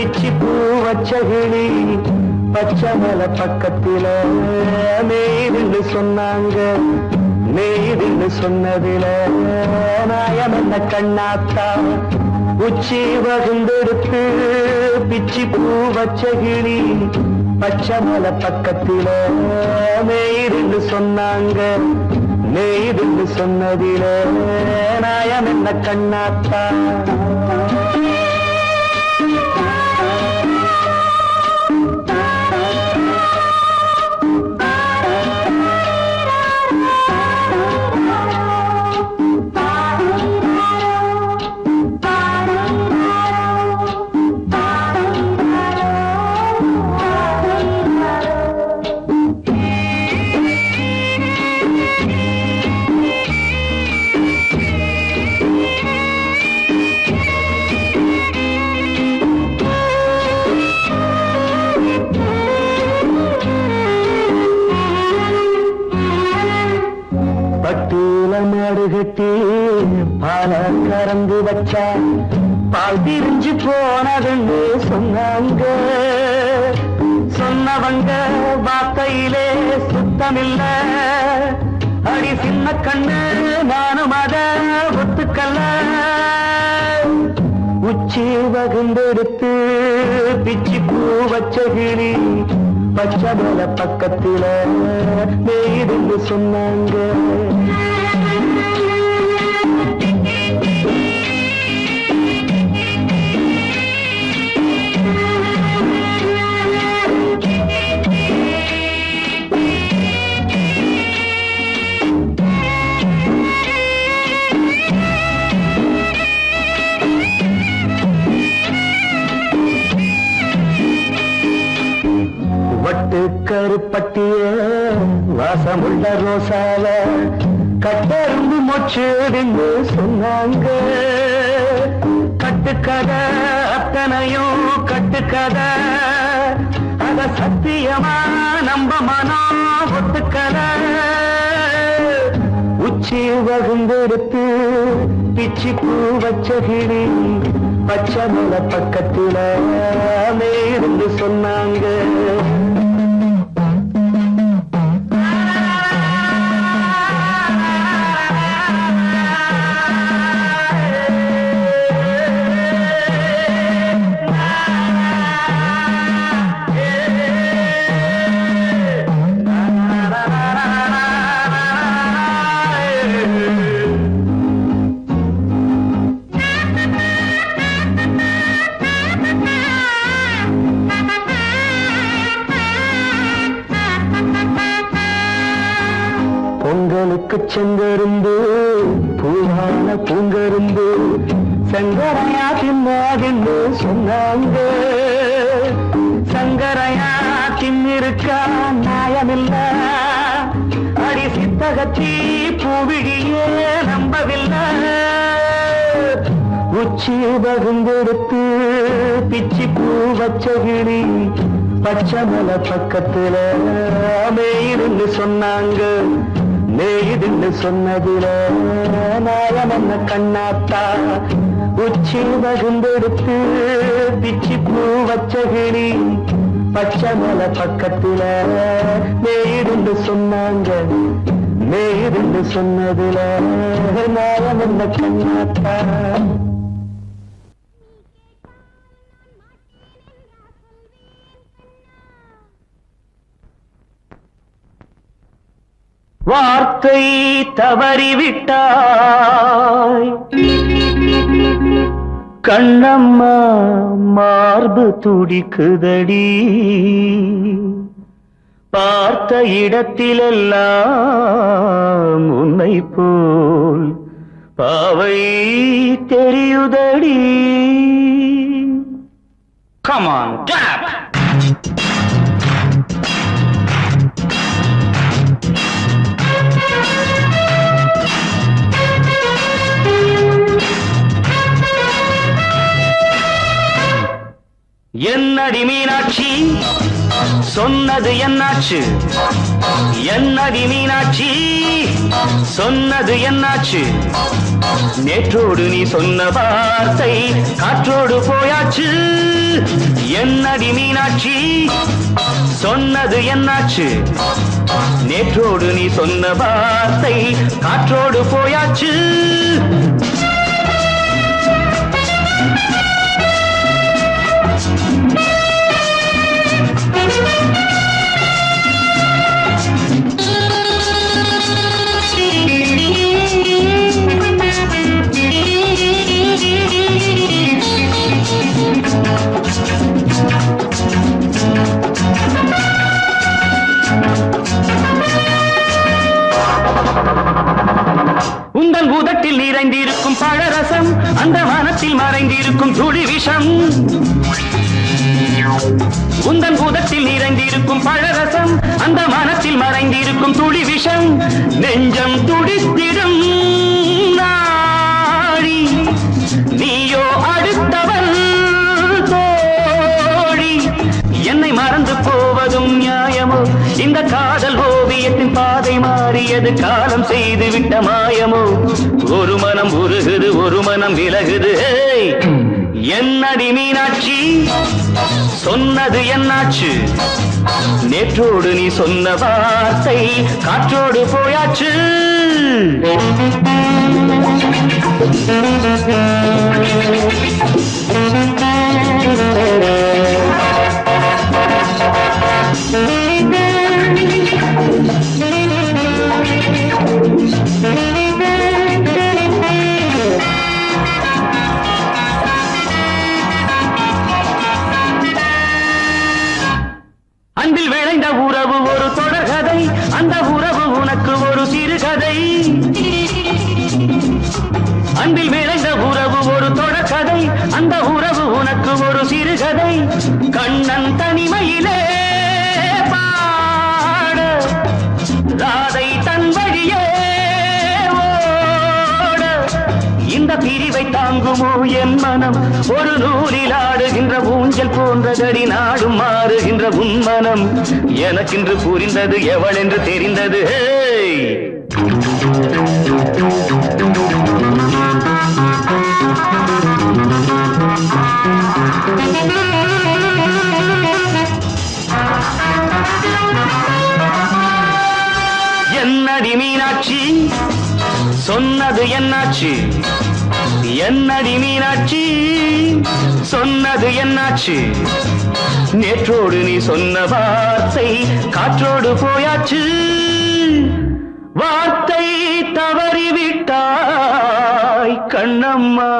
பிச்சி பூ வச்ச கிளி பச்சை மலை பக்கத்தில மேய்துன்னு சொன்னாங்க. மேய்துன்னு சொன்னதில நாயம் என்ன கண்ணாத்தா உச்சி வகுந்தெடுத்து பிச்சி பூ வச்ச கிளி பச்சை மலை பக்கத்தில மேய்துன்னு சொன்னாங்க. மேய்துன்னு சொன்னதில நாயம் என்ன கண்ணாத்தா. கட்டி பால கறந்து வச்சா பால் திரிஞ்சு போனதுன்னு சொன்னாங்க. சொன்னவங்க வார்த்தையிலே சுத்தமில்ல. அடி சின்ன கண்ணு நானும் அத ஒத்துக்கல்ல. உச்சி வகுந்தெடுத்து பிச்சி பூ வச்ச கிளி பச்சை மலை பக்கத்தில மேய்துன்னு சொன்னாங்க. வட்டு கருப்பட்டிய வாசமுள்ள ரோசால கட்டெரும்பு மொச்சுடுன்னு சொன்னாங்க. கட்டுக்கதை அத்தனையும் கட்டுக்கதை அத சத்தியமா நம்ப மனம் ஒத்துக்கதை. உச்சி வகுந்தெடுத்து பிச்சி பூ வச்ச கிளி பச்சை மலை பக்கத்தில மேய்துன்னு சொன்னாங்க. பொங்கலுக்கு செங்கருந்து பூவான பூங்கருந்து சங்கரையா தின்னாதின்னு சொன்னாங்க. சங்கரையா தின்னிருக்கா நியாயமில்ல. அடி சித்தகத்தி பூவிழியே நம்பவில்லை. உச்சி வகுந்தெடுத்து பிச்சி பூ வச்ச கிளி பச்சை மலை பக்கத்தில மேய்துன்னு சொன்னாங்க. மேய்துன்னு சொன்னதில நாயம் என்ன கண்ணாத்தா உச்சி வகுந்தெடுத்து பிச்சி பூ வச்ச கிளி பச்சை மலை பக்கத்தில மேய்துன்னு சொன்னாங்க. மேய்துன்னு சொன்னதில நாயம் என்ன கண்ணாத்தா. வார்த்தை தவறிவிட்டாய் கண்ணம்மா மார்பு துடிக்குதடி. பார்த்த இடத்திலெல்லாம் உன்னை போல் பாவை தெரியுதடி. Come on, clap! என்னடி மீனாட்சி சொன்னது என்னாச்சு என்னடி மீனாட்சி சொன்னது என்னாச்சு நேற்றோடு நீ சொன்ன வார்த்தை காற்றோடு போயாச்சு என்னடி மீனாட்சி சொன்னது என்னாச்சு நேற்றோடு நீ சொன்ன வார்த்தை காற்றோடு போயாச்சு உந்தன் உதட்டில் நிறைந்திருக்கும் பழரசம் அந்த மனத்தில் மறைந்திருக்கும் துளி விஷம் உந்தன் உதட்டில் நிறைந்திருக்கும் பழரசம் அந்த மனத்தில் மறைந்திருக்கும் துளி விஷம் நெஞ்சம் துடித்திடும் நாடி நீயோ அடுத்தவன் தோழி என்னை மறந்து போவதும் நியாயமோ இந்த காதல் ஓவியத்தின் பாதை மாறியது காலம் செய்து விட்ட மாயமோ ஒரு மனம் உருகுது ஒரு மனம் விலகுது என்னடி மீனாட்சி சொன்னது என்னாச்சு நேற்றோடு நீ சொன்ன வார்த்தை காற்றோடு போயாச்சு அன்பில் விளைந்த உறவு ஒரு தொடர்கதை அந்த உறவு உனக்கு ஒரு சிறுகதை அன்பில் விளைந்த உறவு ஒரு தொடர்கதை அந்த உறவு உனக்கு ஒரு சிறுகதை கண்ணன் தனிமையிலே பாட ராதை தன் வழியே ஓட இந்த பிரிவை தாங்குமோ என் மனம் ஒரு நூலில் ஆடுகின்ற ஊஞ்சல் போன்றதடி நாடும் மாறுகின்ற உன்மனம் எனக்கென்று புரிந்தது எவள் என்று தெரிந்தது என்னடி மீனாட்சி சொன்னது என்னாச்சு என்னடி மீனாட்சி சொன்னது என்னாச்சு நேற்றோடு நீ சொன்ன வார்த்தை காற்றோடு போயாச்சு வார்த்தை தவறிவிட்டாய் கண்ணம்மா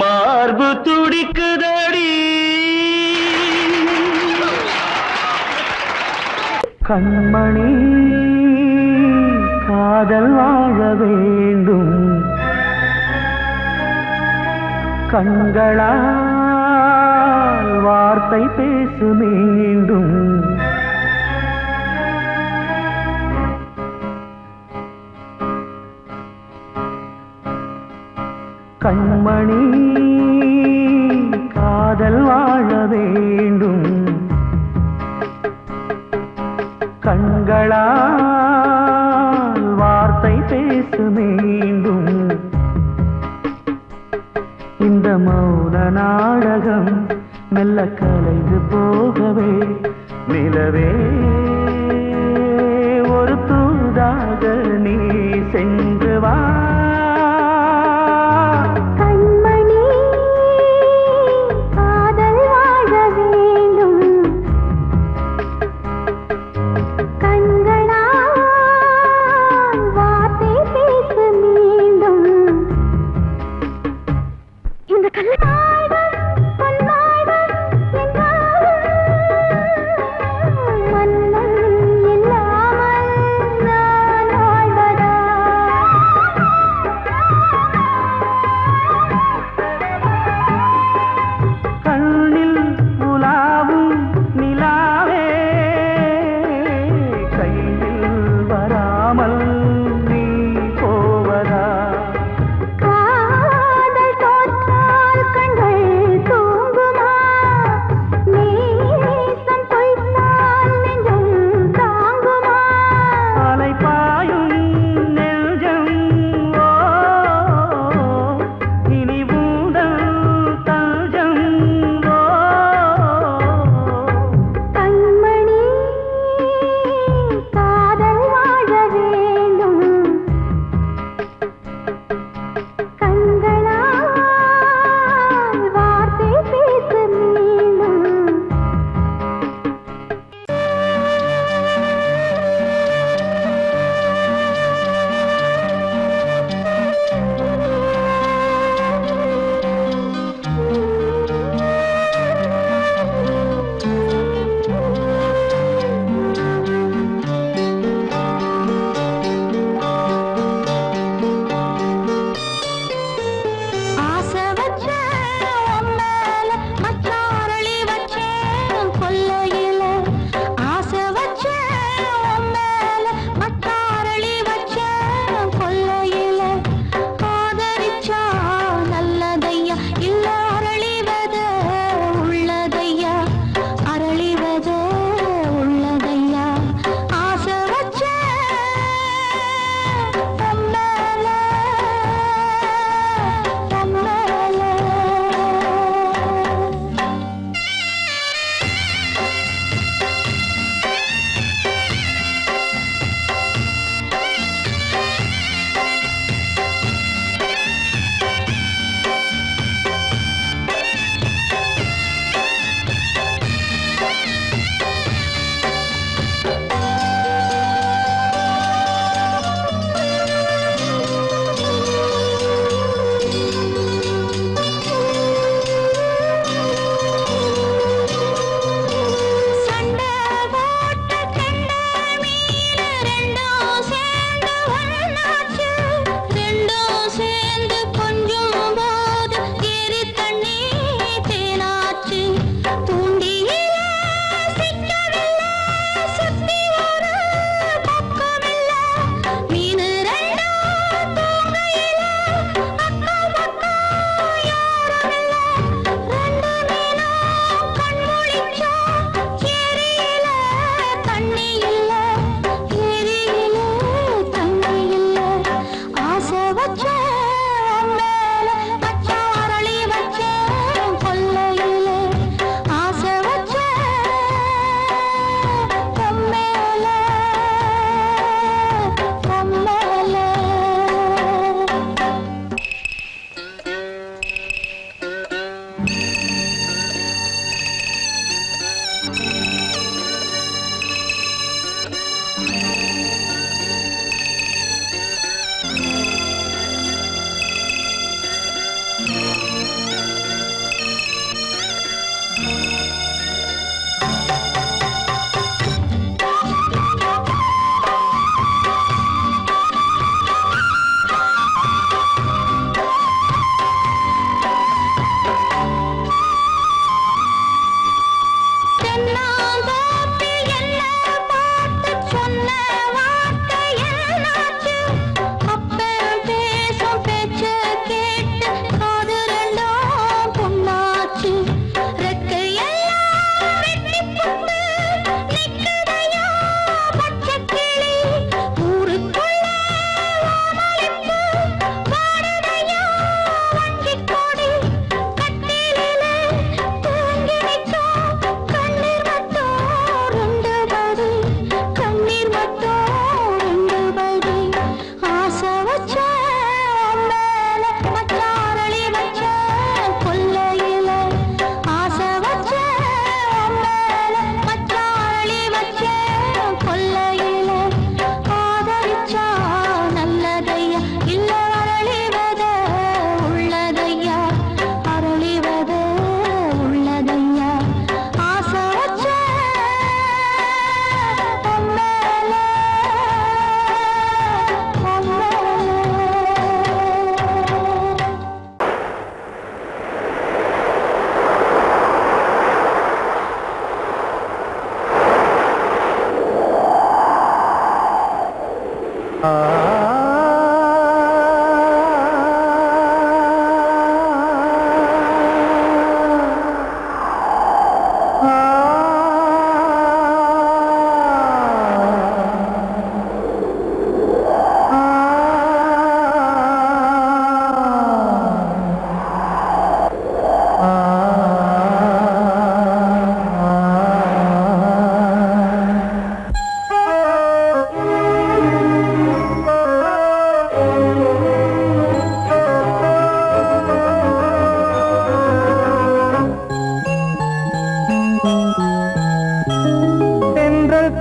மார்பு துடிக்குதடி கண்மணி காதல் வாழ வேண்டும் கண்களால் வார்த்தை பேசு மீண்டும் கண்மணி காதல் வாழ வேண்டும் கண்களால் வார்த்தை பேசு மீண்டும் இந்த மௌன நாடகம் மெல்ல கலைந்து போகவே நிலவே ஒரு தூதாக நீ சென்று வா மன்னன்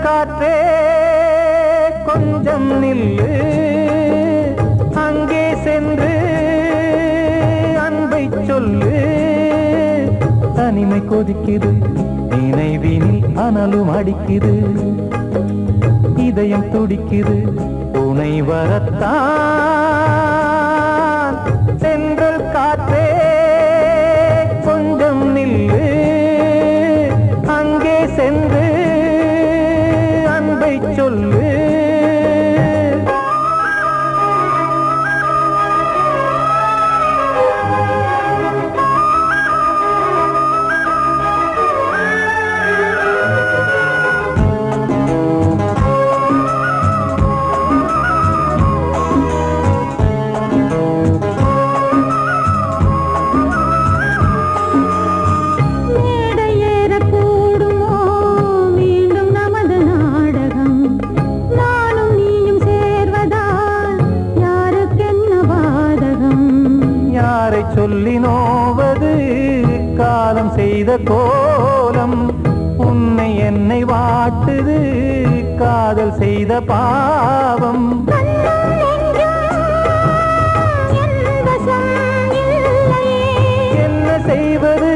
காற்றே கொஞ்சம் நில்லு, அங்கே சென்று அன்பை சொல்லு. தனிமை கொதிக்குது, நினைவினில் அனலும் அடிக்குது, இதயம் துடிக்குது, துணை வரத்தான். சென்றல் காற்றே கொஞ்சம் நில்லு, அங்கே சென்று சொல்லு. சொல்லி நோவது காலம் செய்த கோலம், உன்னை என்னை வாட்டுது காதல் செய்த பாவம். என்ன செய்வது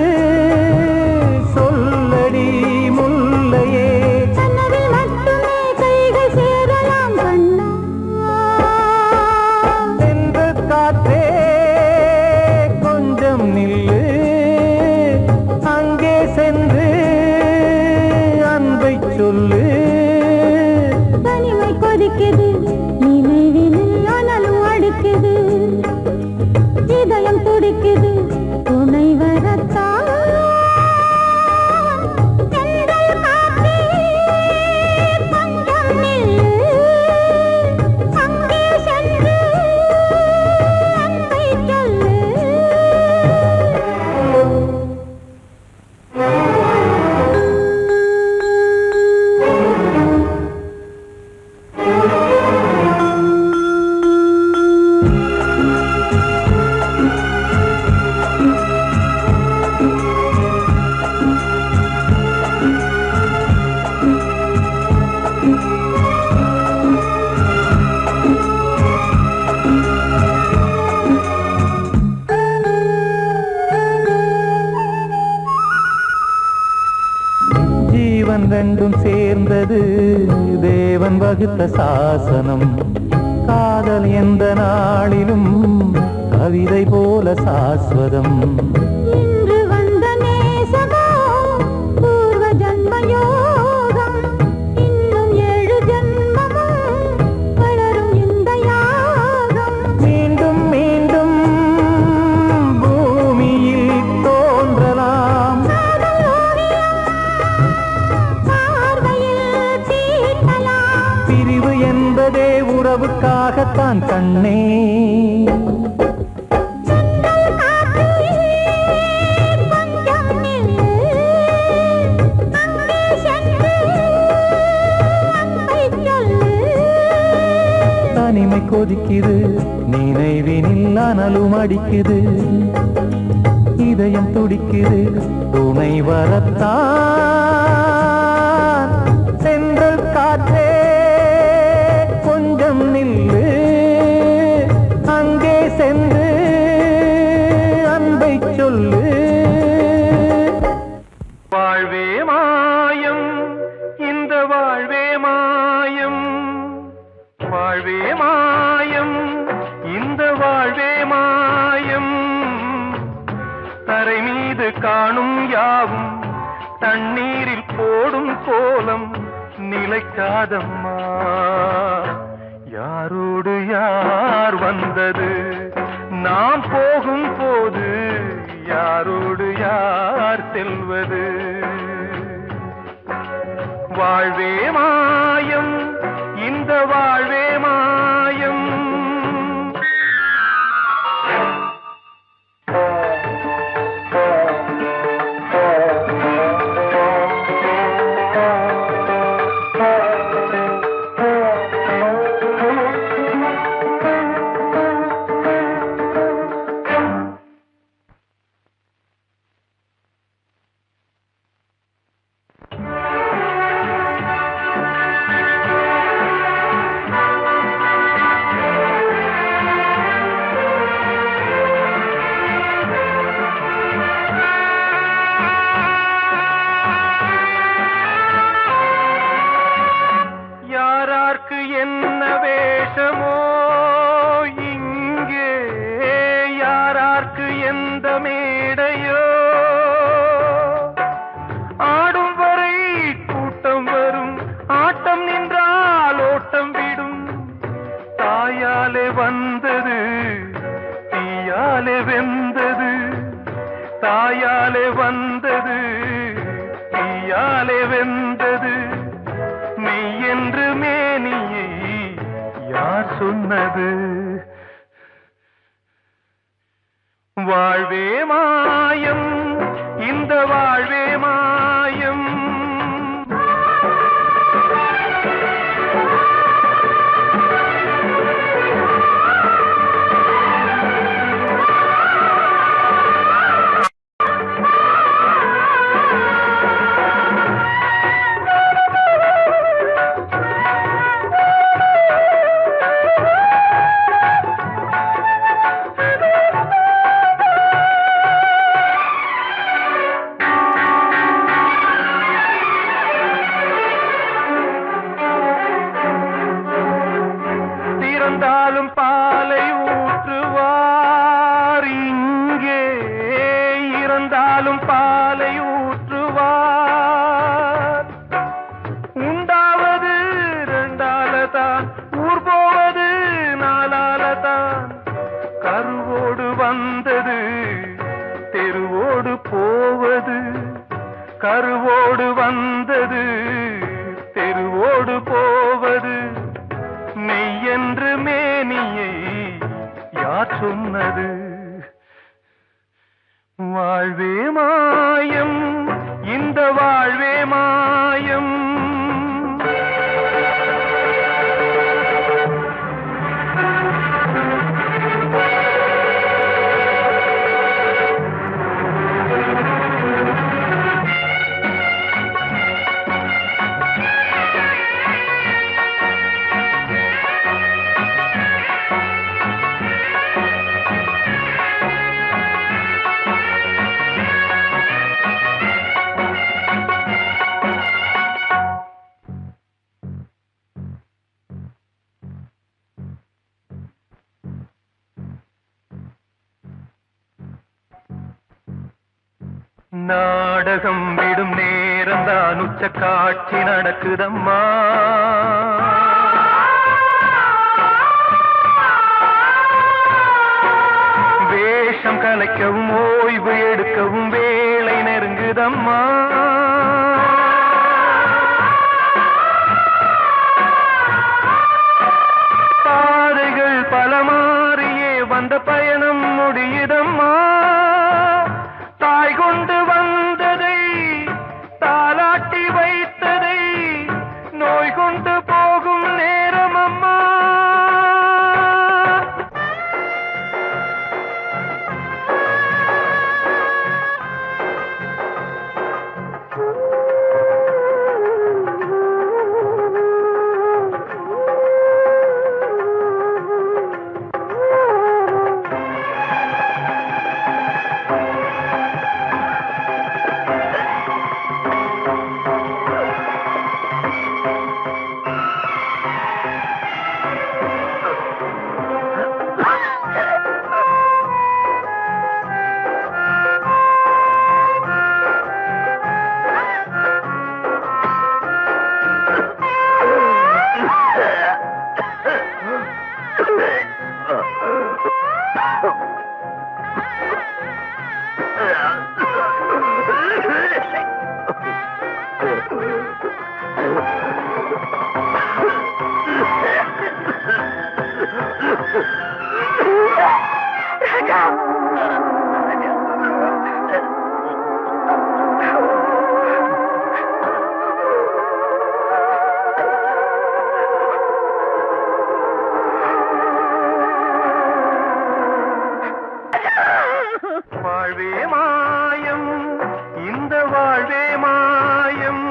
சொல்லடி முல்லையே, சென்று காற்றே நில்லு, அங்கே சென்று அன்பை சொல்லு. தனிமை கொதிக்குது, நினைவினில் அனலும் அடிக்குது, இதயம் துடிக்குது, துணை வரத்தான். ஜீவன் ரெண்டும் சேர்ந்தது தேவன் வகுத்த சாசனம். காதல் எந்த நாளிலும் கவிதை போல சாஸ்வதம். இன்று வந்த நேசமோ பூர்வ ஜன்ம யோகம், இன்னும் 7 ஜன்மமும் வளரும் இந்த யாகம். மீண்டும் மீண்டும் பூமியில் தோன்றலாம், பிரிவு என்பதே உறவுக்காகத்தான் கண்ணே. தனிமை கொதிக்குது, நினைவினில் அனலும் அடிக்குது, இதயம் துடிக்குது, துணை வரத்தான். சென்றல் காற்றே கொஞ்சம் நில்லு, அங்கே சென்று அன்பை சொல்லு. வாழ்வே மாயம், இந்த வாழ்வே மாயம், வாழ்வே மாயம், இந்த வாழ்வே மாயம். தரை மீது காணும் யாவும் தண்ணீரில் போடும் கோலம் நிலைக்காதம்மா. யாரோ வேஷமோ இங்கே யாரார்க்கு எந்த மேடையோ ஆடும் வரை கூட்டம் வரும் ஆட்டம் நின்றால் ஓட்டம் விடும் தாயாலே வந்தது தீயாலே வெந்தது தாயாலே வந்தது தீயாலே வெந்தது மெய் என்று மேனியை யார் சொன்னது வாழ்வே மாயம் இந்த வாழ்வே மாயம் இறந்தாலும் பாலை ஊற்றுவார் இங்கே இறந்தாலும் பாலை ஊற்றுவார் உண்டாவது ரெண்டாலதான் ஊர் போவது நாலாலதான் கருவோடு வந்தது தெருவோடு போவது கருவோடு வந்தது தெருவோடு போவது மெய் என்று மேனியை யார் சொன்னது வாழ்வே மாயம் இந்த வாழ்வே மாயம் நாடகம் விடும் நேரம் தான் உச்ச காட்சி நடக்குதம்மா வேஷம் கலைக்கவும் ஓய்வு எடுக்கவும் வேளை நெருங்குதம்மா பாதைகள் பல மாறியே வந்த பயணம் முடியுதம்மா தாய் கொண்டு வந்ததை தாலாட்டி வைத்ததை நோய் கொண்டு போகும் நேரம் அம்மா வாழ்வே மாயம் இந்த வாழ்வே மாயம்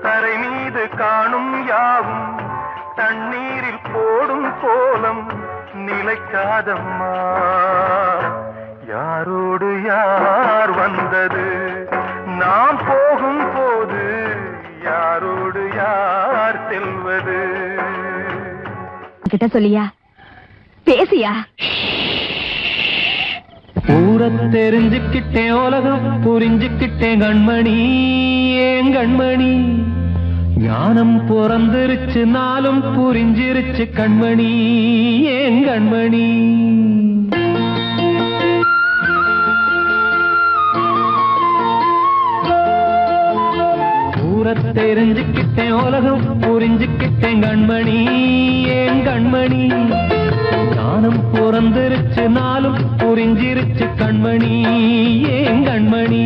தரை மீது காணும் யாவும் தண்ணீரில் போடும் கோலம் நிலைக்காதம்மா யாரோடு யார் வந்தது நாம் போகும் போது யாரோடு யார் செல்வது கிட்ட சொல்லியா பேசியா? ஊரை தெரிஞ்சுக்கிட்டேன், உலகம் புரிஞ்சுக்கிட்டேன் கண்மணி, ஏன் கண்மணி. ஞானம் பிறந்திருச்சு, நாளும் புரிஞ்சிருச்சு கண்மணி, ஏன் கண்மணி. ஊரை தெரிஞ்சுக்கிட்டேன், உலகம் புரிஞ்சுக்கிட்டேன் கண்மணி, ஏன் கண்மணி. ஞானம் பிறந்திருச்சு, நாளும் புரிஞ்சிருச்சு கண்மணி, ஏன் கண்மணி.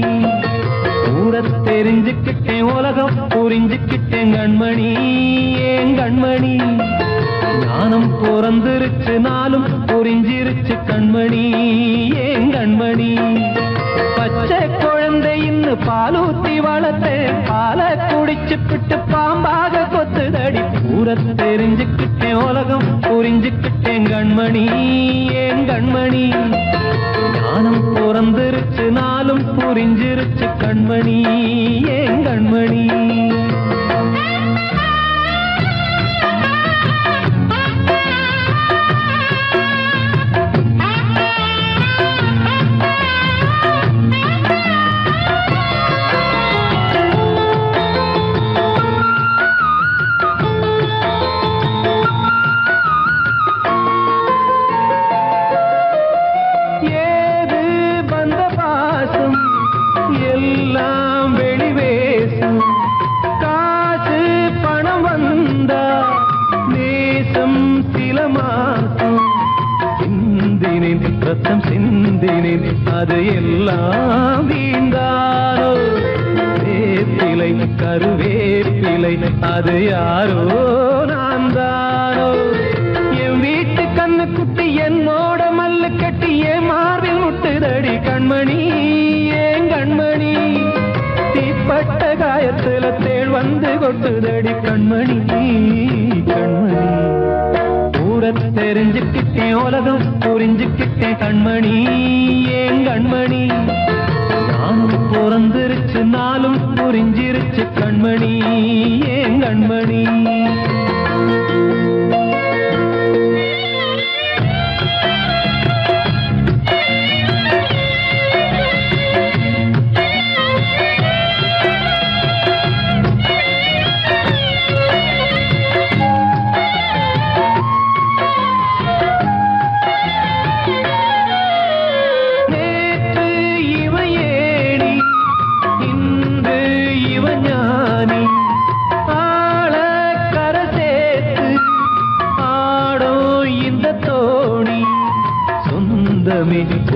ஊரை தெரிஞ்சுக்கிட்டேன், உலகம் புரிஞ்சுக்கிட்டேன் கண்மணி, ஏன் கண்மணி. ஞானம் பிறந்திருச்சு, நாளும் புரிஞ்சிருச்சு கண்மணி, ஏன் கண்மணி. பச்சை குழந்தை இன்னும் பாலூத்தி வளர்த்தேன், பாலை குடிச்சு பிட்டு பாம்பாக கொத்துதடி. ஊரை தெரிஞ்சுக்கிட்டேன், உலகம் புரிஞ்சுக்கிட்டேன் கண்மணி, ஏன் கண்மணி. ஞானம் பிறந்திருச்சு, நாளும் புரிஞ்சிருச்சு கண்மணி, ஏன் கண்மணி. ரத்தம் சிந்தினேன், அது எல்லாம் வீந்தாரோ. வேப்பிலை கருவேப்பிலை, அது யாரோ நான் தானோ. என் வீட்டு கண்ணு குட்டி என்னோட மல்லு கட்டி என் மார்பில் முட்டுதடி கண்மணி, ஏன் கண்மணி. தீப்பட்ட காயத்துல தேள் வந்து கொட்டுதடி கண்மணி, கண்மணி. ஊரை தெரிஞ்சுக்கிட்டேன், உலகம் புரிஞ்சுக்கிட்டேன் கண்மணி, ஏன் கண்மணி. ஞானம் பிறந்திருச்சு, நாளும் புரிஞ்சிருச்சு கண்மணி, ஏன் கண்மணி.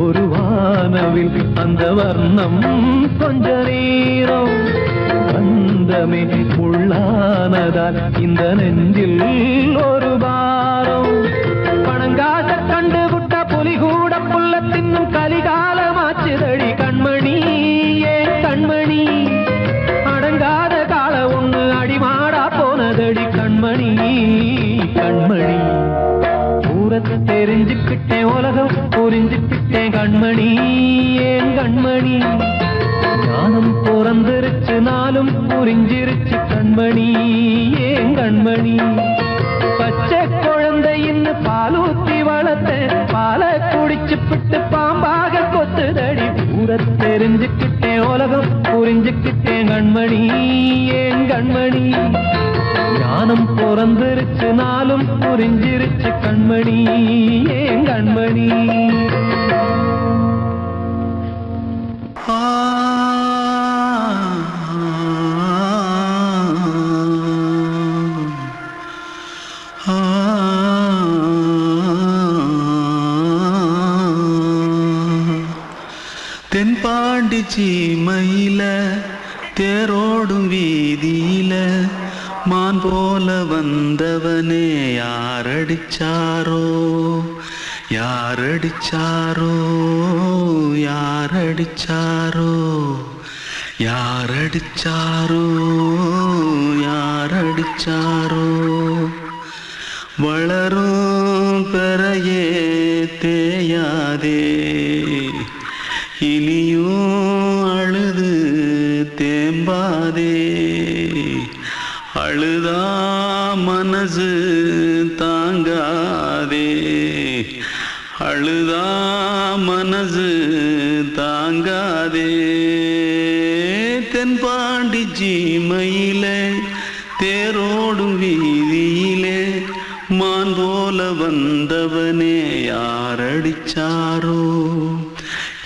ஒரு வானவில் அந்த வர்ணம் கொஞ்ச நேரம் பந்தமே உள்ளானதால் இந்த நெஞ்சில் ஒரு பாரம். பணங்காச கண்டு விட்ட புலி கூட புல்ல தின்னும் கலிகாலமாச்சுதடி கண்மணி, ஏன் கண்மணி. அடங்காத கால ஒண்ணு அடிமாடா போனதடி கண்மணி, கண்மணி. ஊரை தெரிஞ்சுக்கிட்டேன், உலகம் புரிஞ்சுக்கிட்டேன் கண்மணி, ஏன் கண்மணி. ஞானம் பிறந்திருச்சு, நாளும் புரிஞ்சிருச்சு கண்மணி, ஏன் கண்மணி. பச்சை குழந்தை இன்னும் பாலூத்தி வளர்த்தேன், பாலை குடிச்சு பிட்டு பாம்பாக கொத்துதடி. ஊரை தெரிஞ்சுக்கிட்டேன், உலகம் புரிஞ்சுக்கிட்டேன் கண்மணி, ஏன் கண்மணி. ஞானம் பிறந்திருச்சு, நாளும் புரிஞ்சிருச்சு கண்மணி, ஏன் கண்மணி. தென்பாண்டி சீமையில தேரோடும் வீதியில மான் போல வந்தவனே யாரடிச்சாரோ, யாரடிச்சாரோ, யாரடிச்சாரோ, யாரடிச்சாரோ, யாரடிச்சாரோ. வளரும் பெறையே தேயாதே, இனியும் அழுது தேம்பாதே. அழுதா மனசு தாங்காதே அழுதா மனசு தாங்காதே தென்பாண்டி சீமையிலே தேரோடும் வீதியிலே மான் போல வந்தவனே யாரடிச்சாரோ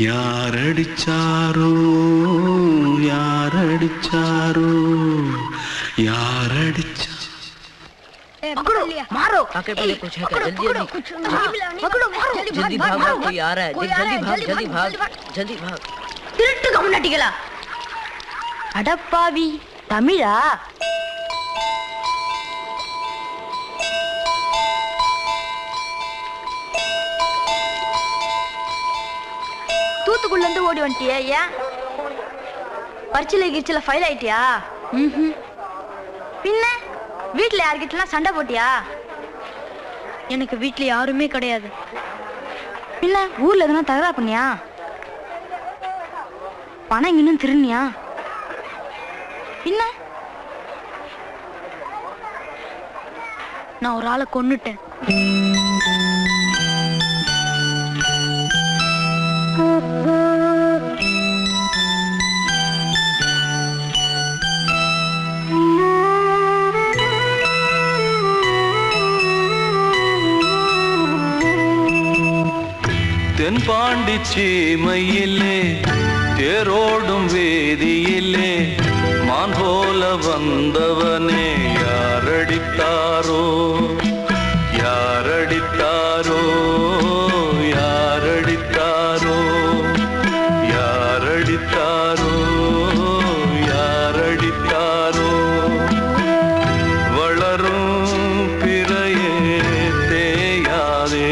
யாரடிச்சாரோ யாரடிச்சாரோ யாரடிச்சா मारो आके पहले कुछ है क्या जल्दी जल्दी पकड़ो मारो जल्दी भाग भाग कोई आ रहा है जल्दी भाग जल्दी भाग திருட்டு கம்முனாட்டிகளா அடப்பாவி தமிழா தூத்துக்குள்ள இருந்து ஓடி வந்துட்டியா ஏன் பரிச்சையில கிரிச்சில ஃபைல் ஆயிட்டியா பின்ன வீட்டுல யார்கிட்டலாம் சண்டை போட்டியா எனக்கு வீட்டுல யாருமே கிடையாது பின்ன ஊர்ல எதுனா தகராறு பண்ணியா பணம் இன்னும் திருநியா பின்ன நான் ஒரு ஆளை கொன்னுட்டேன் தென்பாண்டி சீமையிலே தேரோடும் வேதியிலே மான் போல வந்தவனே யாரடித்தாரோ யாரடித்தாரோ யாரடித்தாரோ யாரடித்தாரோ யாரடித்தாரோ வளரும் பிறையே தேயாதே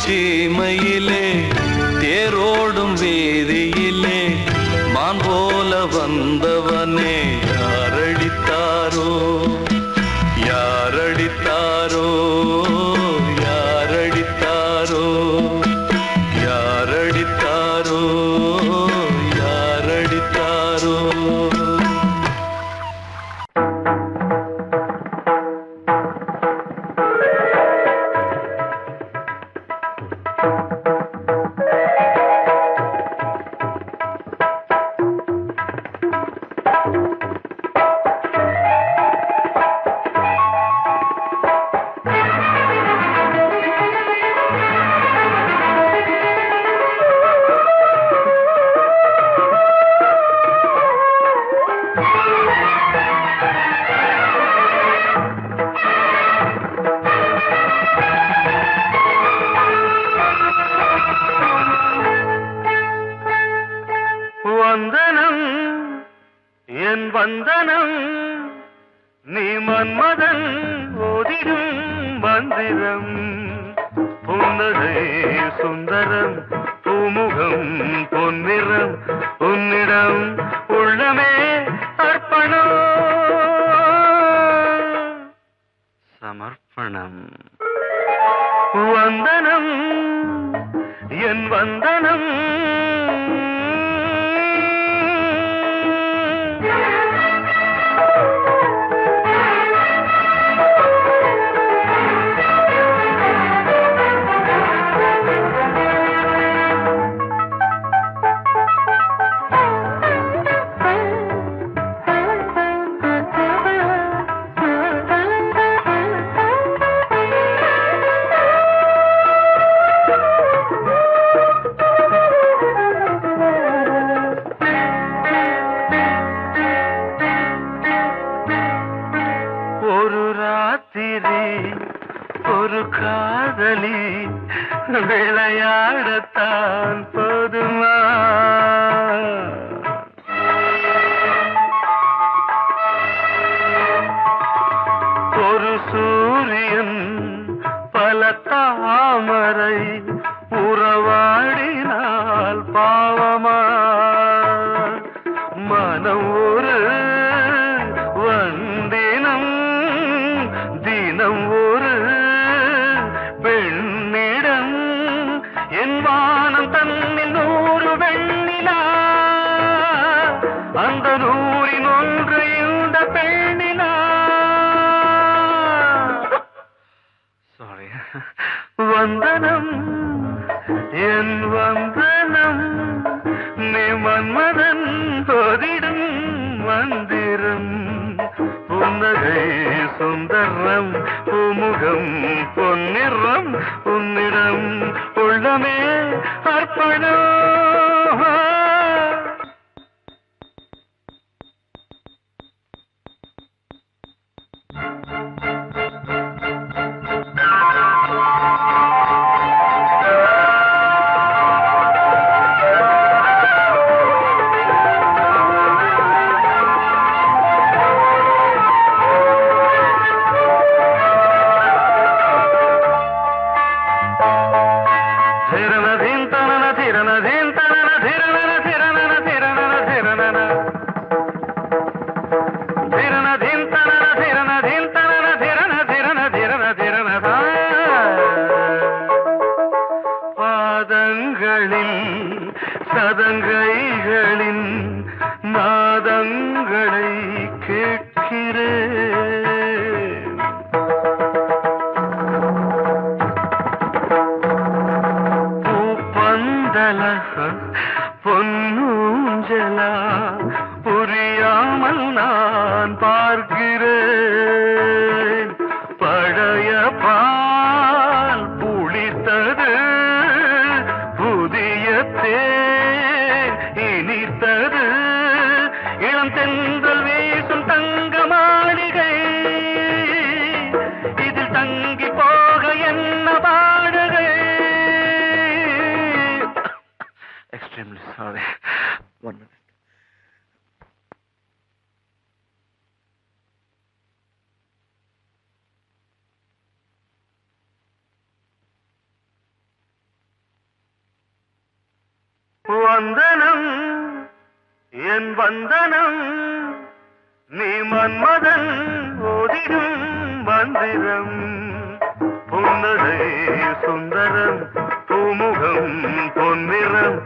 சீமையிலே தேரோடும் வேதியிலே மான் போல வந்தவனே யாரடித்தாரோ யாரடித்தாரோ யாரடித்தாரோ யாரடித்தாரோ யாரடித்தாரோ வந்தனம் என் வந்தனம் நீ மன்மதன் ஓதிடும் மந்திரம் புன்னகை சுந்தரம் பூமுகம் பொன்னிறம் உன்னிடம் உள்ளமே அர்ப்பணம் சமர்ப்பணம் வந்தனம் என் வந்தனம் ஒரு காதலி விளையாடத்தான் போதுமா ஒரு சூரியன் பல தாமரை உறவாடினால் பாவமா மனம் ஒரு வந்தனம் என் வந்தனம் நீ மன்மதன் போதிடும் மந்திரம் புன்னகை சுந்தரம் பூமுகம் பொன்னிறம் உன்னிடம் உள்ளமே அர்ப்பணம் சதங்கைகளின் நாதங்களை கேட்கிறேன் பூப்பந்தல பொன்னூஞ்சலா புரியாமல் நான் பார்க்கிறேன் பழைய பால் புளித்தது புதிய தேன் இனித்தது இளம் தென்றல் வீசும் தங்க மாளிகை இதில் தங்கி போக என்ன பாடுகை எக்ஸ்ட்ரீம்லி சாரி 1 minute வந்தனம் என் வந்தனம் நீ மன்மதன் ஓதிடும் மந்திரம் புன்னகை சுந்தரம் பூமுகம் பொன்னிறம்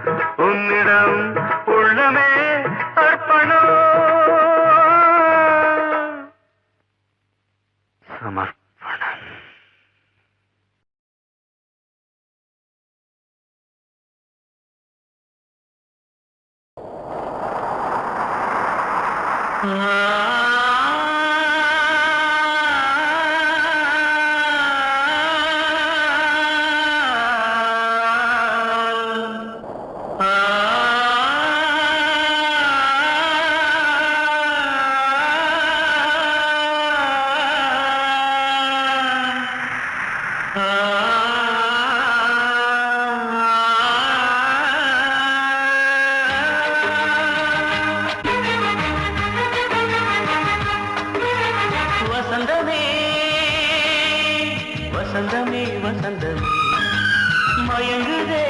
உன்னிடம் உள்ளமே அர்ப்பணம் சமர்ப்பணம் வசந்தமே வசந்தமே வசந்தமே மயங்குதே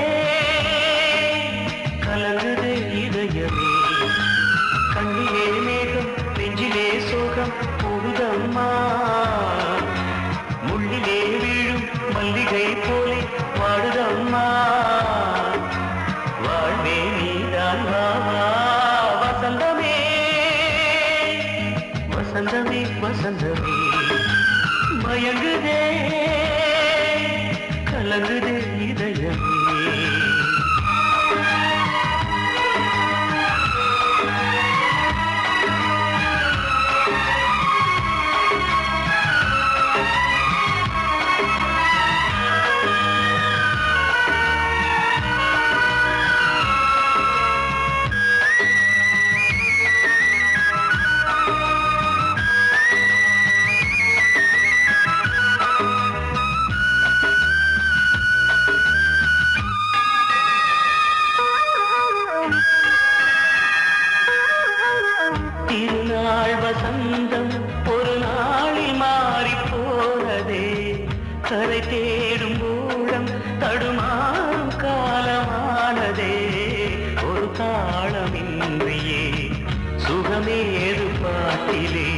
கலங்குதே இதயமே கண்ணிலே மேகம் நெஞ்சிலே சோகம் போகுதம்மா முள்ளிலே வீழும் மல்லிகை போலே வாடுதம்மா வாழ்வே நீதான் வா வசந்தமே வசந்தமே வசந்தமே மயங்குதே கலங்குதே இதயமே திருநாள் வசந்தம் ஒரு நாளில் மாறி போனதே கரை தேடும் ஊழம் தடுமாறும் காலமானதே ஒரு தாளமின்றியே சுகமேது பாட்டிலே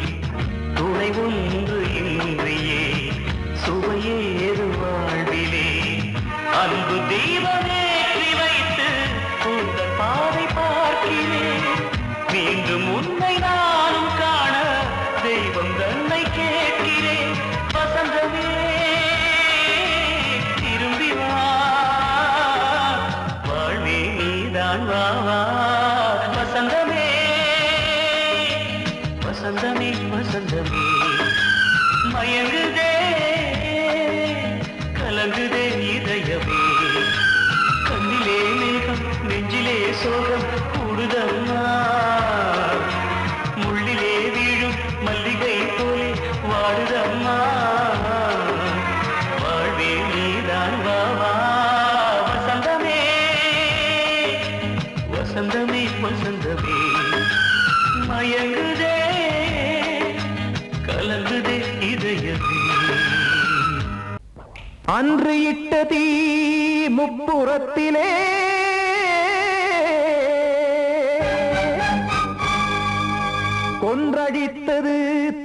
துணை ஒன்று இன்றியே சுவையேது வாழ்விலே அன்பு தீபமேற்றி வைத்து உங்கள் பாதை பார்க்கிறேன் மீண்டும் உன்னை நானும் காண தெய்வம் தன்னை கேட்கிறேன் வசந்தமே திரும்ப வசந்தமே மயங்குதே கலங்குதே இதயமே கண்ணிலே மேகம் நெஞ்சிலே சோகம் கூடுதம்மா முள்ளிலே வீழும் மல்லிகை போலே வாடுதம்மா வாழ்வே நீதான் வாவா வசந்தமே வசந்தமே வசந்தமே மயங்குதே கலங்குதே இதயமே அன்று இட்ட தீ முப்புறத்திலே கொன்றடித்தது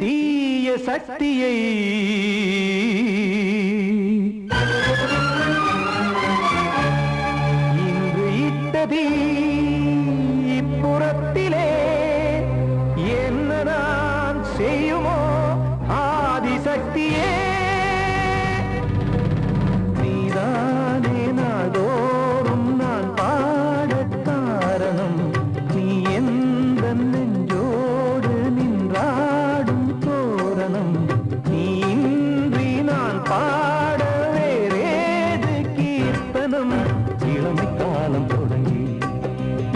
தீய சக்தியை இன்று இட்ட தீ இப்புறத்திலே என்னதான் செய்யுமோ ஆதிசக்தியே நீதானே நாள்தோறும் நான் பாடக் காரணம் நீ எந்த நெஞ்சோடு நின்றாடும் தோரணம் நீ இன்றி நான் பாட வேறேது கீர்த்தனம் இளமை காலம் தொடங்கி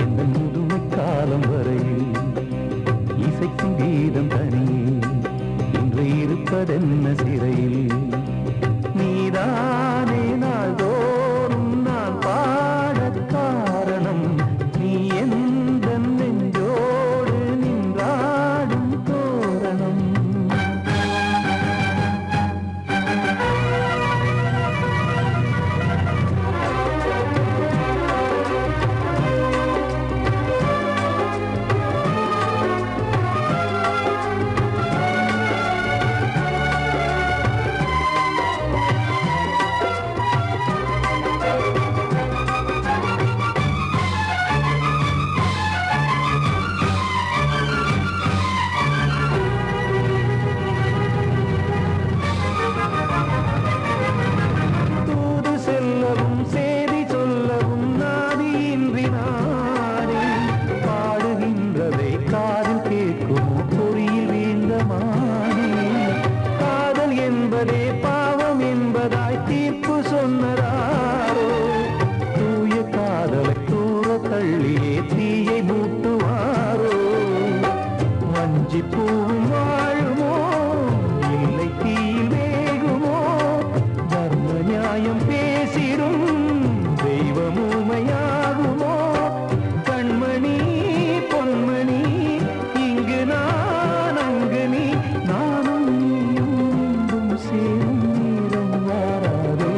எந்த முதுமை காலம் வரையில் இசைக்கும் கீதம் தனியே இன்று இருப்பதென்ன சிறையில் நீதானே நாள்தோறும் நான் பாடக் காரணம் நீ எந்த நெஞ்சோடு நின்றாடும் தோரணம் தூது செல்லவும் சேதி சொல்லவும் நாதியின்றி நானே பாடுகின்றதை காதில் கேட்குமோ பொறியில் வீழ்ந்த மானே காதல் என்பதே பாவம் என்பதாய் தீர்ப்பு சொன்னதாரோ தூய காதலை தூர தள்ளியே தீயை மூட்டுவாரோ வஞ்சி பூவும் வாழுமோ இல்லை தீயில் வேகுமோ தர்ம நியாயம் பேசிடும் தெய்வம் ஊமையாகுமோ கண்மணி பொன்மணி இங்கு நான் அங்கு நீ நானும் நீயும் மீண்டும் சேரும் நேரம் வாராதோ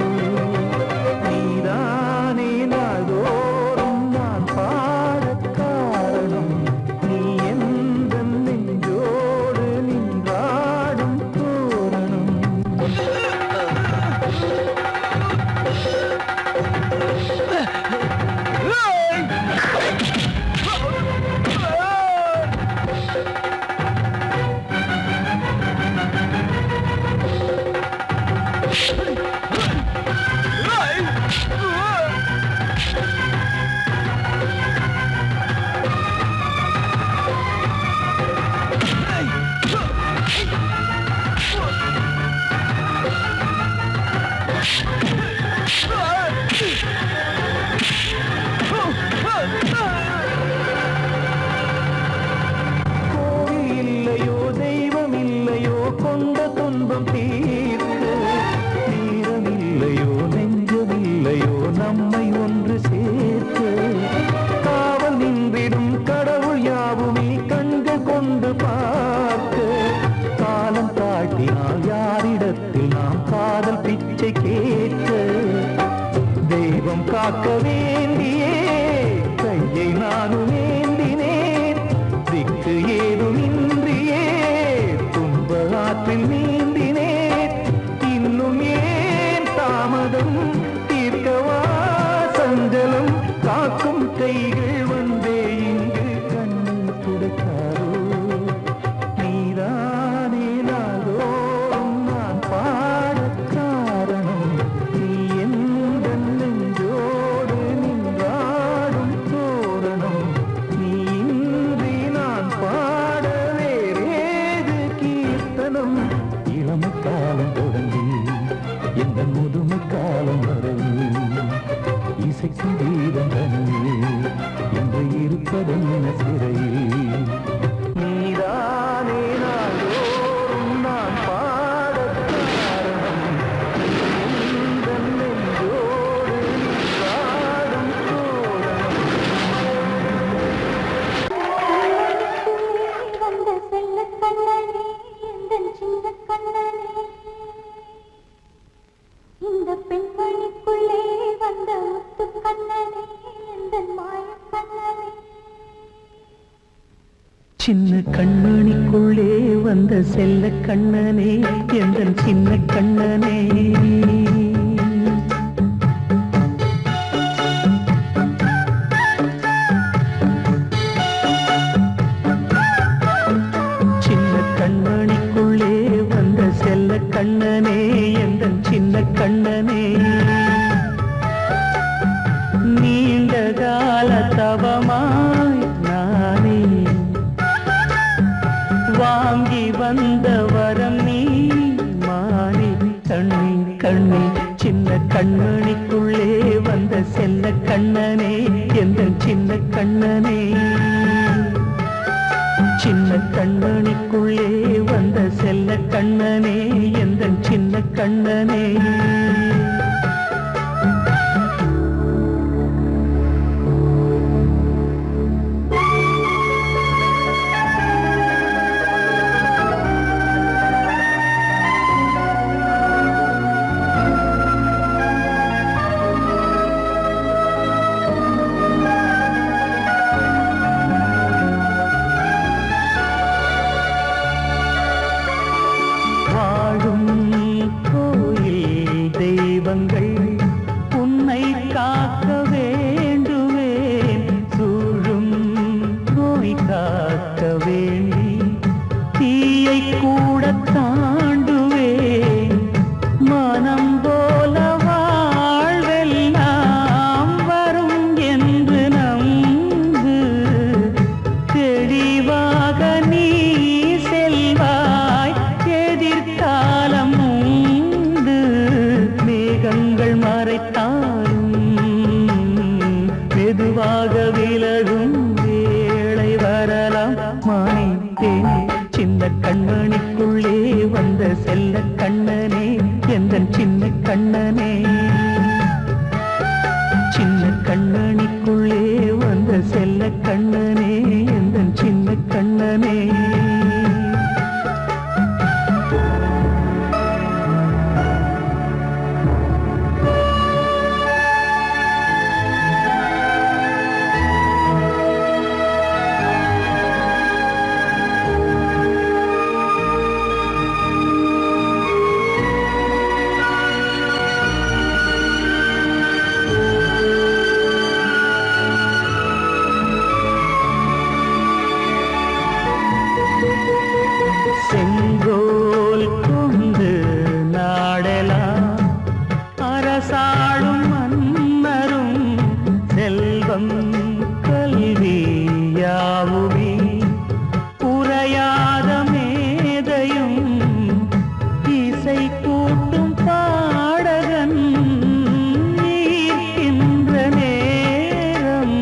நீதானே நாள்தோறும் நான் பாடக் காரணம் நீ எந்த நெஞ்சோடு நின்றாடும் தோரணம் கோவில் இல்லையோ தெய்வம் இல்லையோ கொண்ட துன்பம் தீர்க்க தீரம் இல்லையோ நெஞ்சம் இல்லையோ நம்மை ஒன்று சேர்க்க காவல் நின்றிடும் கடவுள் யாவுமே கண்கள் கொண்டு பார்க்க காலம் காட்டினால் யாரிடத்தில் நாம் காதல் பிச்சை கேட்க தெய்வம் காக்க வேண்டியே கையை நானும் ஏந்தினேன் திக்கு ஏதுமின்றியே துன்ப ஆற்றில் நீந்தினேன் இன்னும் ஏன் தாமதம் தீர்க்கவா சஞ்சலம் காக்கும் கைகள் வந்தே இங்கு கண்ணீர் துடைக்காரோ நீதானே நாள்தோறும் நான் பாடக் காரணம் நீ எந்த நெஞ்சோடு தினம் இளமை காலம் தொடங்கி எந்த முதுமை காலம் வரை இசைக்கு வீதம் தனியே என்று இருப்பதென்ன சிறையில் நீதானே நாளோறும் நான் பாடக் காரணம் உந்தன் நெஞ்சோடு நீ பாடும் தோரணம் வந்த செல்ல கண்ணனே எந்தன் சின்ன கண்ணனே இந்த பெண்மணிக்குள்ளே வந்த முத்து கண்ணனே எந்தன் மாய கண்ணனே சின்ன கண்மணிக்குள்ளே வந்த செல்ல கண்ணனே எந்தன் சின்ன கண்ணனே சின்ன கண்மணிக்குள்ளே வந்த செல்ல கண்ணனே எந்தன் சின்ன கண்ணனே நீண்ட கால தவமாய் நானே வாங்கி வந்த வரம் நீ மாறி கண்ணி கண்ணி சின்ன கண்மணிக்குள்ளே வந்த செல்ல கண்ணனே எந்தன் சின்ன கண்ணனே சின்ன கண்மணிக்குள்ளே வந்த செல்ல கண்ணனே எந்தன் சின்ன கண்ணனே வாழும் கோயில் தெய்வங்கள் உன்னை காக்க வேண்டுவேன் சூழும் நோய் காக்க வேண்டி தீயை கூட தாண்டுவேன் மனம் போல வாழ்வெல்லாம் வரும் என்று நம்பு தெளிவாக நீ செல்வாய் எதிர்காலம் உண்டு மேகங்கள் மறைத்தாலும் மெதுவாக விலகும் வேளை வரலாம் மானித்தேனே சின்ன கண்மணிக்குள்ளே வந்த செல்ல கண்ணனே எந்தன் சின்ன கண்ணனே சின்ன கண்ணனிக்குள்ளே வந்த செல்ல கண்ணனே எந்தன் சின்ன கண்ணனே செங்கோல் கொண்டு நாடலாம் அரசாளும் மன்னரும் செல்வம் கல்வியாவுமே உரையாத மேதையும் இசை கூட்டும் பாடகன் ஈர்க்கின்ற நேரம்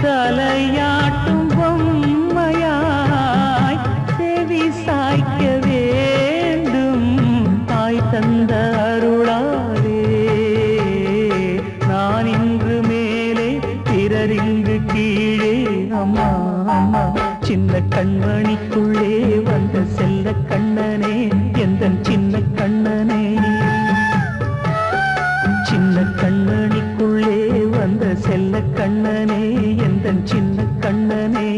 தலையாட்டும் பொம்மையாய் செவி சாய்க்க வேண்டும் தாய் தந்த அருளாலே நான் இன்று மேலே பிறரிங்கு கீழே அம்மா அம்மா சின்ன கண்மணிக்குள்ளே வந்த செல்ல கண்ணனே எந்தன் சின்ன கண்ணனே சின்ன கண்ணனிக்குள்ளே வந்த செல்ல கண்ணனே எந்தன் சின்ன கண்ணனே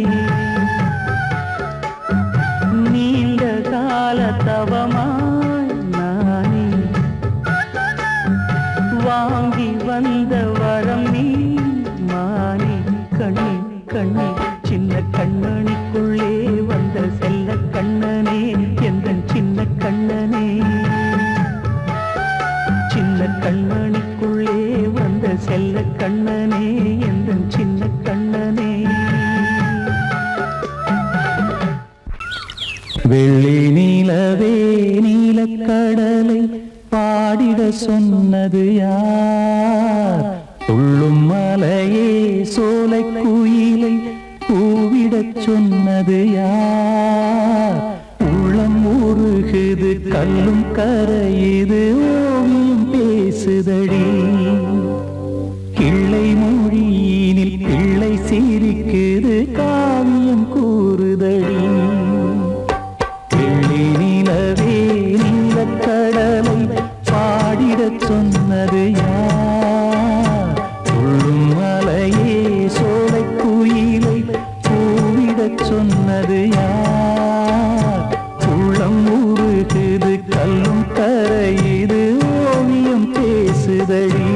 நீண்ட கால தவமாய் நானே வாங்கி வந்த வரம் நீ மானே கண்ணி கண்ணி சின்ன கண்ணனிக்குள்ளே வந்த செல்ல நிலவே நீலக்கடலை பாடிட சொன்னது யார்? துள்ளும் மலையே சோலை குயிலை கூவிடச் சொன்னது யார்? உள்ளம் உருகுது கல்லும் கரையுது ஓவியம் பேசுதடி. கிள்ளை மொழியினில் பிள்ளை சிரிக்குது காவியம் கூறுதடி. வெள்ளி நிலவே நீலக்கடலை பாடிடச் சொன்னது யார்? துள்ளும் மலையே சோலை குயிலை கூவிடச் சொன்னது யார்? உள்ளம் உருகுது கல்லும் கரையுது ஓவியம் பேசுதடி.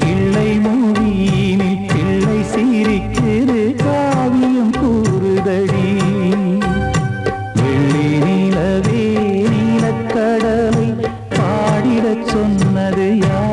கிள்ளை மொழியினில் பிள்ளை சிரிக்குது காவியம் கூறுதடி. வெள்ளி நிலவே நீலக்கடலை பாடிடச் சொன்னது யார்?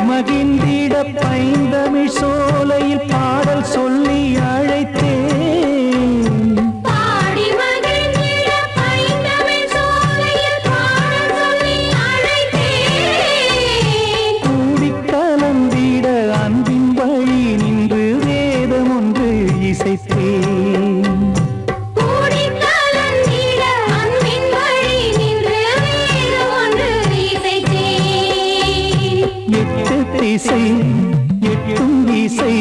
மகிழ்ந்திட பைந்தமிழ் சோலையில் பாடல் சொல்லி அழைத்தேன். பாடி மகிழ்ந்திட பைந்தமிழ் சோலையில் பாடல் சொல்லி அழைத்தேன். கூடிக் கலந்திட அன்பின் வழி நின்று வேதம் ஒன்று இசைத்தேன். கூடிக் கலந்திட அன்பின் வழி நின்று வேதம் ஒன்று இசைத்தேன். எட்டு திசை எட்டும் திசை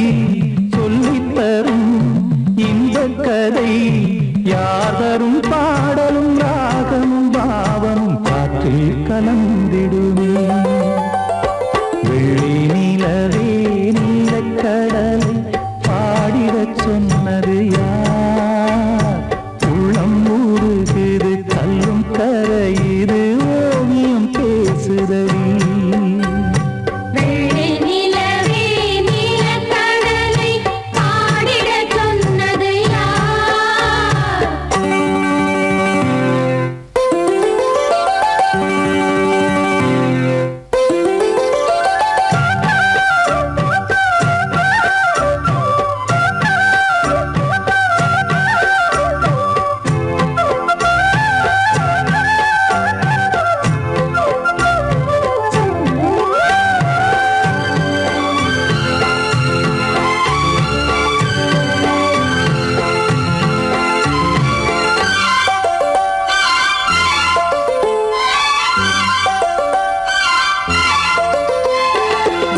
சொல்லித் தரும் இந்த கதை யார் தரும் பாடலும் ராகமும் பாவமும் காற்றில் கலந்திடுமே. வெள்ளி நிலவே நீலக்கடலை பாடிடச் சொன்னது யார்? உள்ளம் உருகுது கல்லும் கரையுது ஓவியம் பேசுதடி. வெள்ளி நிலவே நீலக்கடலை பாடிடச் சொன்னது யார்?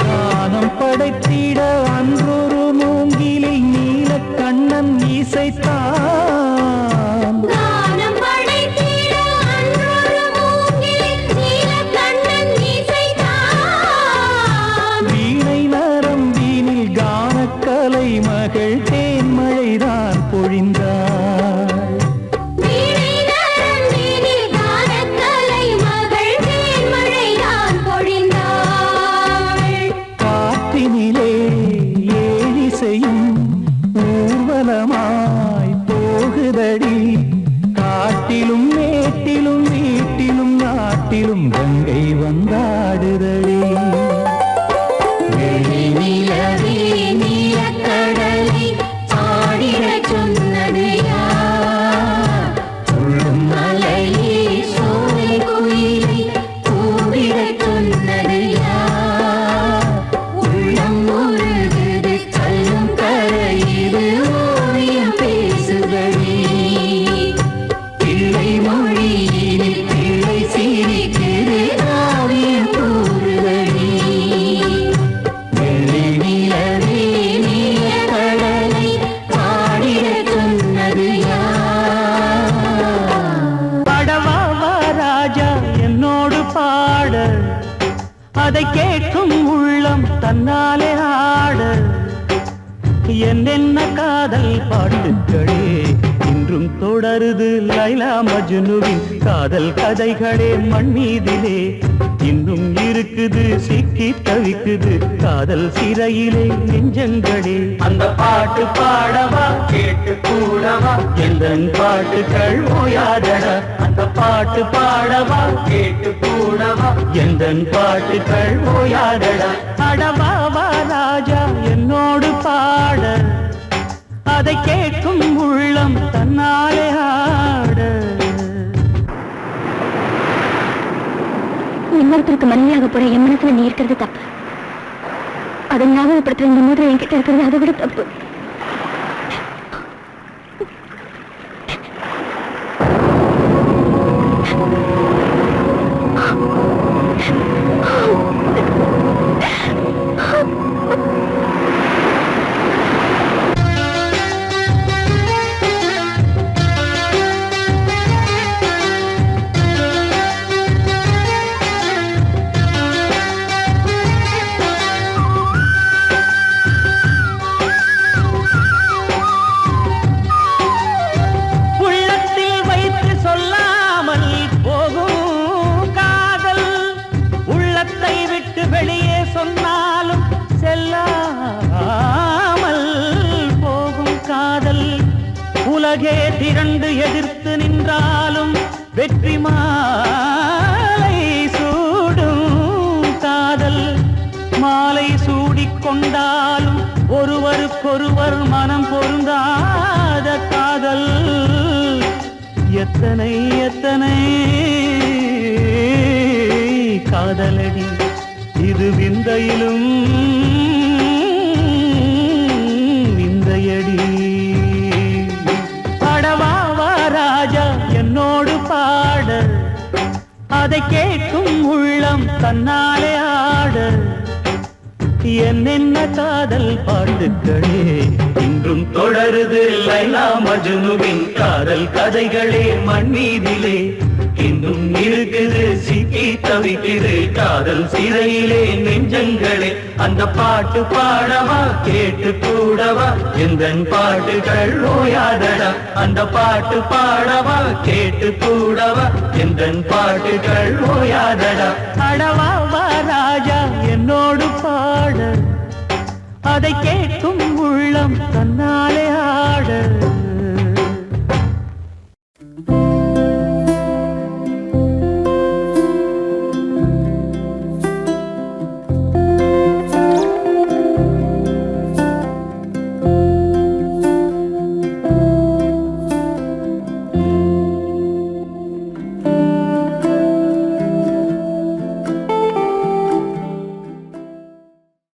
ஞானம் படைத்திட அன்றொரு மூங்கிலில் நீலக்கண்ணன் இசைத்தான். கானம் படைத்திட அன்றொரு மூங்கிலில் நீலக்கண்ணன் இசைத்தான். வீணை நரம்பினில் கானக்கலை மகள் தேன்மழைதான் பொழிந்தாள். வீணை நரம்பினில் கானக்கலை மகள் தேன்மழைதான் பொழிந்தாள். காற்றினிலே ஏழிசையும் ஊர்வலமாய் போகுதடி. காட்டிலும் மேட்டிலும் வீட்டிலும் நாட்டிலும் கங்கை வந்தாடுதடி. வெள்ளி நிலவே நீலக்கடலை பாடிடச் சொன்னது யார்? உள்ளும் மலையே சோலை குயிலை கூவிடச் சொன்னது யார்? உள்ளம் உருகுது கல்லும் கரையுது ஓவியம் பேசுதடி. பிள்ளை மொழியினில் பிள்ளை சிரிக்குது காவியம் கூறுதடி. வெள்ளி நிலவே நீலக்கடலை பாடிடச் சொன்னது யார்? பாடவா வா ராஜா என்னோடு பாட, அதை கேட்கும் உள்ளம் தன்னாலே ஆட. என்னென்ன காதல் பாட்டுக்களே இன்றும் தொடருது லைலா மஜ்னுவின் காதல் கதைகளே மண் மீதிலே இன்னும் இருக்குது சிக்கி தவிக்குது காதல் சிறையிலே நெஞ்சங்களே அந்த பாட்டு பாடவா கேட்டு கூடவா எந்தன் பாட்டுகள் ஓயாதடா அந்த பாட்டு பாடவா கேட்டு கூடவா எந்தன் பாட்டுகள் ஓயாதடா அடவாவா ராஜா என்னோடு பாட அதை கேட்கும் உள்ளம் தன்னாலே ஆட இன்னொருத்தருக்கு மனைவியாக போற என் மனசுல நீ இருக்கிறது தப்பு அதை ஞாபகப்படுத்துற இந்த மோதிரம் என்கிட்ட இருக்கிறது அதை விட தப்பு வெளியே சொன்னாலும் செல்லாமல் போகும் காதல் உலகே திரண்டு எதிர்த்து நின்றாலும் வெற்றி மாலை சூடும் காதல் மாலை சூடிக்கொண்டாலும் ஒருவருக்கொருவர் மனம் பொருந்தாத காதல் எத்தனை எத்தனை காதலடி இது விந்தையிலும் விந்தையடி பாடவாவா ராஜா என்னோடு பாட அதை கேட்கும் உள்ளம் தன்னாலே ஆட என்னென்ன காதல் பாட்டுக்களே இன்றும் தொடருது லைலா மஜ்னுவின் காதல் கதைகளே மண் மீதிலே இன்னும் இருக்குது சிக்கி தவிக்குது காதல் சிறையிலே நெஞ்சங்களே அந்த பாட்டு பாடவா கேட்டு கூடவா எந்தன் பாட்டுகள் ஓயாதடா அந்த பாட்டு பாடவா கேட்டு கூடவா எந்தன் பாட்டுகள் ஓயாதடா அடவாவா ராஜா என்னோடு பாட அதை கேட்கும் உள்ளம் தன்னா